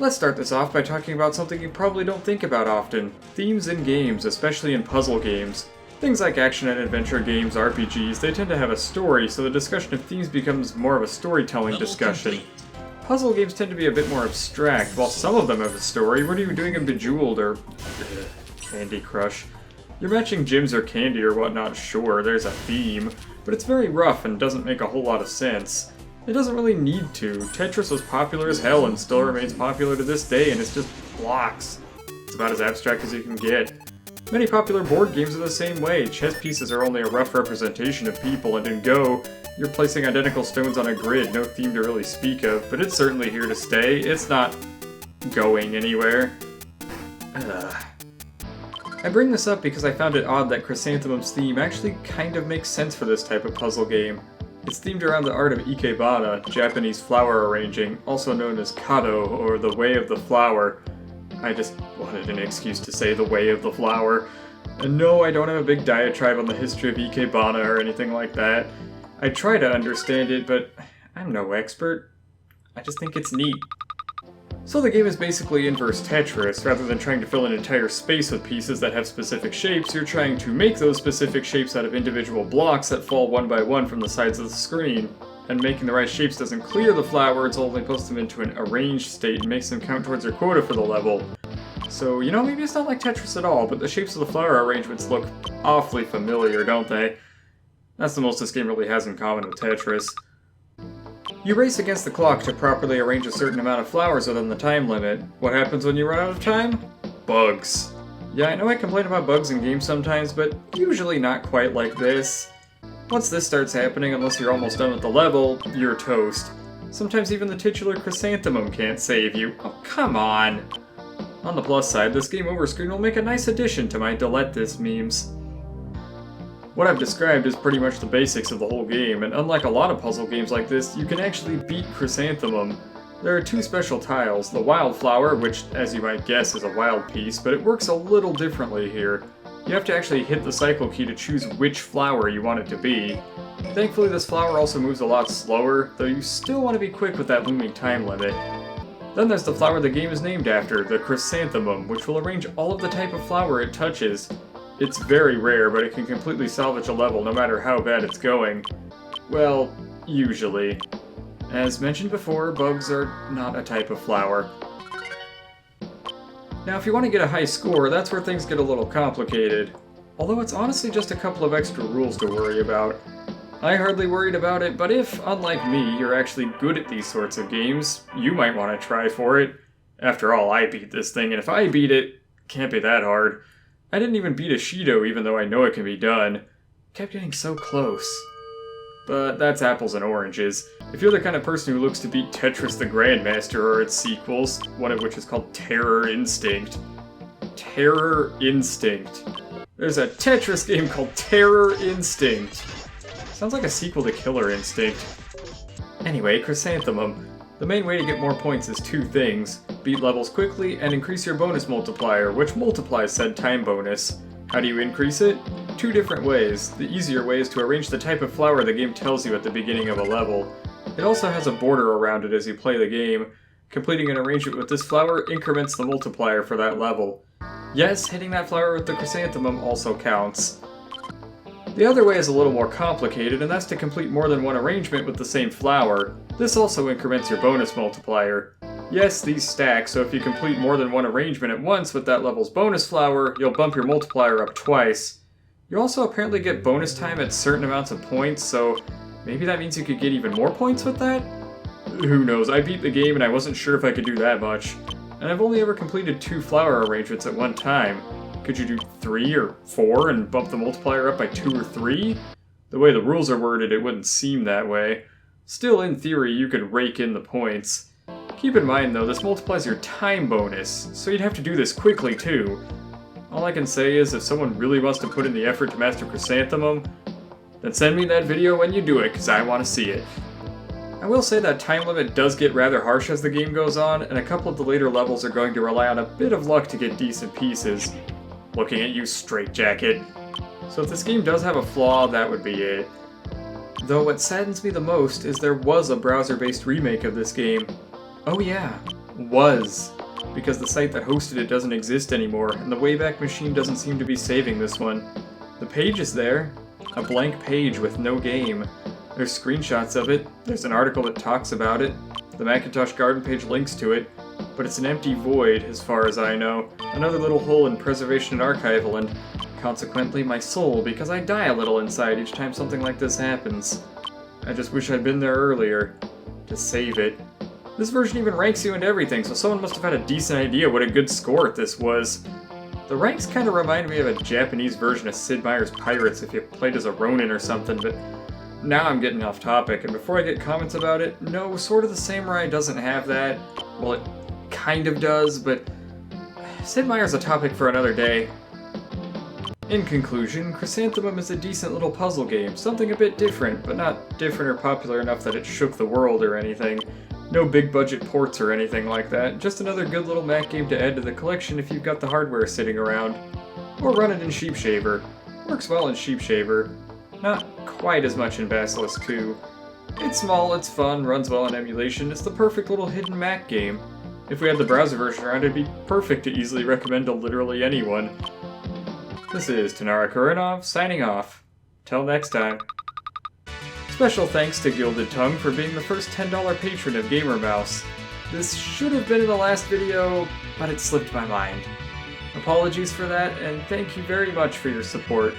Let's start this off by talking about something you probably don't think about often. Themes in games, especially in puzzle games. Things like action and adventure games, RPGs, they tend to have a story, so the discussion of themes becomes more of a storytelling discussion. Puzzle games tend to be a bit more abstract. While some of them have a story, what are you doing in Bejeweled or Candy Crush? You're matching gems or candy or whatnot, sure, there's a theme, but it's very rough and doesn't make a whole lot of sense. It doesn't really need to. Tetris was popular as hell and still remains popular to this day, and it's just blocks. It's about as abstract as you can get. Many popular board games are the same way. Chess pieces are only a rough representation of people, and in Go, you're placing identical stones on a grid, no theme to really speak of, but it's certainly here to stay. It's not going anywhere. I bring this up because I found it odd that Chrysanthemum's theme actually kind of makes sense for this type of puzzle game. It's themed around the art of ikebana, Japanese flower arranging, also known as kado, or the way of the flower. I just wanted an excuse to say the way of the flower. And no, I don't have a big diatribe on the history of ikebana or anything like that. I try to understand it, but I'm no expert. I just think it's neat. So the game is basically inverse Tetris. Rather than trying to fill an entire space with pieces that have specific shapes, you're trying to make those specific shapes out of individual blocks that fall one by one from the sides of the screen. And making the right shapes doesn't clear the flower, it's only puts them into an arranged state and makes them count towards your quota for the level. So, you know, maybe it's not like Tetris at all, but the shapes of the flower arrangements look awfully familiar, don't they? That's the most this game really has in common with Tetris. You race against the clock to properly arrange a certain amount of flowers within the time limit. What happens when you run out of time? Bugs. Yeah, I know I complain about bugs in games sometimes, but usually not quite like this. Once this starts happening, unless you're almost done with the level, you're toast. Sometimes even the titular Chrysanthemum can't save you. Oh, come on! On the plus side, this game over screen will make a nice addition to my delete this memes. What I've described is pretty much the basics of the whole game, and unlike a lot of puzzle games like this, you can actually beat Chrysanthemum. There are two special tiles, the Wildflower, which, as you might guess, is a wild piece, but it works a little differently here. You have to actually hit the cycle key to choose which flower you want it to be. Thankfully, this flower also moves a lot slower, though you still want to be quick with that looming time limit. Then there's the flower the game is named after, the Chrysanthemum, which will arrange all of the type of flower it touches. It's very rare, but it can completely salvage a level no matter how bad it's going. Well, usually. As mentioned before, bugs are not a type of flower. Now, if you want to get a high score, that's where things get a little complicated. Although it's honestly just a couple of extra rules to worry about. I hardly worried about it, but if, unlike me, you're actually good at these sorts of games, you might want to try for it. After all, I beat this thing, and if I beat it, can't be that hard. I didn't even beat a Shido, even though I know it can be done. Kept getting so close. But that's apples and oranges. If you're the kind of person who looks to beat Tetris the Grandmaster or its sequels, one of which is called Terror Instinct. Terror Instinct. There's a Tetris game called Terror Instinct. Sounds like a sequel to Killer Instinct. Anyway, Chrysanthemum. The main way to get more points is two things. Beat levels quickly and increase your bonus multiplier, which multiplies said time bonus. How do you increase it? Two different ways. The easier way is to arrange the type of flower the game tells you at the beginning of a level. It also has a border around it as you play the game. Completing an arrangement with this flower increments the multiplier for that level. Yes, hitting that flower with the Chrysanthemum also counts. The other way is a little more complicated, and that's to complete more than one arrangement with the same flower. This also increments your bonus multiplier. Yes, these stack, so if you complete more than one arrangement at once with that level's bonus flower, you'll bump your multiplier up twice. You also apparently get bonus time at certain amounts of points, so maybe that means you could get even more points with that? Who knows, I beat the game and I wasn't sure if I could do that much. And I've only ever completed 2 flower arrangements at one time. Could you do 3 or 4 and bump the multiplier up by 2 or 3? The way the rules are worded, it wouldn't seem that way. Still, in theory, you could rake in the points. Keep in mind, though, this multiplies your time bonus, so you'd have to do this quickly, too. All I can say is, if someone really wants to put in the effort to master Chrysanthemum, then send me that video when you do it, because I want to see it. I will say that time limit does get rather harsh as the game goes on, and a couple of the later levels are going to rely on a bit of luck to get decent pieces. Looking at you, straitjacket. So if this game does have a flaw, that would be it. Though what saddens me the most is there was a browser-based remake of this game. Oh yeah, was. because the site that hosted it doesn't exist anymore, and the Wayback Machine doesn't seem to be saving this one. The page is there, a blank page with no game. There's screenshots of it, there's an article that talks about it, the Macintosh Garden page links to it, but it's an empty void, as far as I know. Another little hole in preservation and archival, and consequently my soul, because I die a little inside each time something like this happens. I just wish I'd been there earlier to save it. This version even ranks you and everything, so someone must have had a decent idea what a good score at this was. The ranks kind of remind me of a Japanese version of Sid Meier's Pirates if you played as a Ronin or something, but now I'm getting off topic, and before I get comments about it, no, Sword of the Samurai doesn't have that. Well, it kind of does, but Sid Meier's a topic for another day. In conclusion, Chrysanthemum is a decent little puzzle game, something a bit different, but not different or popular enough that it shook the world or anything. No big budget ports or anything like that, just another good little Mac game to add to the collection if you've got the hardware sitting around. Or run it in Sheepshaver. Works well in Sheepshaver. Not quite as much in Basilisk 2. It's small, it's fun, runs well in emulation, it's the perfect little hidden Mac game. If we had the browser version around, it'd be perfect to easily recommend to literally anyone. This is Tanara Kuranov, signing off. Till next time. Special thanks to Gilded Tongue for being the first $10 patron of Gamer Mouse. This should have been in the last video, but it slipped my mind. Apologies for that, and thank you very much for your support.